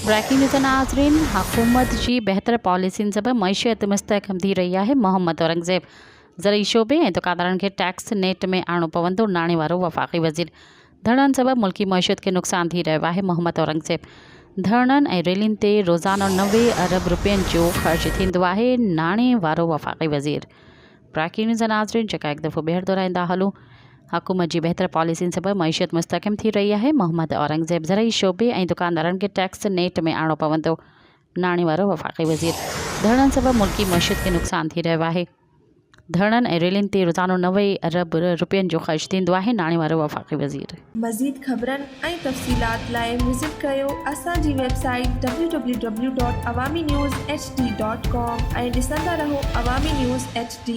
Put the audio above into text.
Breaking news नाज़रीन, हुकूमत जी बहितर पॉलिसियुनि सबबि मईशियत मुस्तहकम थी रही है। मोहम्मद औरंगज़ेब ज़रई शोबे ऐं दुकानदारनि खे टैक्स नेट में आणो पवंदो, नाणे वारो वफ़ाक़ी वज़ीर। धरणनि सबबि मुल्की मईशियत खे नुक़सान थी रहियो आहे। मोहम्मद औरंगज़ेब धरणनि ऐं रैलियुनि ते रोज़ानो 90 अरब रुपयनि जो ख़र्च थींदो आहे, नाणे वारो वफ़ाक़ी वज़ीर। ब्रेकिंग न्यूज़ नाज़रीन, जेका हिकु दफ़ो ॿीहर दोहराईंदा हलूं। हुकूमत जी बहितर पॉलिसियुनि सबबि मईशियत मुस्तहकम थी रही है। मोहम्मद औरंगज़ेब ज़रई शोबे ऐं दुकानदारनि खे टैक्स नेट में आणो पवंदो, नाणे वारो वफ़ाक़ी वज़ीर। धरणनि सबबि मुल्की मईशियत खे नुक़सान थी रहियो आहे। धरणनि ऐं रैलियुनि ते रोज़ानो 90 अरब रुपयनि जो ख़र्च थींदो आहे, नाणे वारो वफ़ाक़ी वज़ीर। मज़ीद ख़बरनि ऐं तफ़सीलात लाइ विज़िट कयो असांजी वेबसाइट www.awamiNewsHD.com ऐं ॾिसंदा रहो अवामी न्यूज़ HD।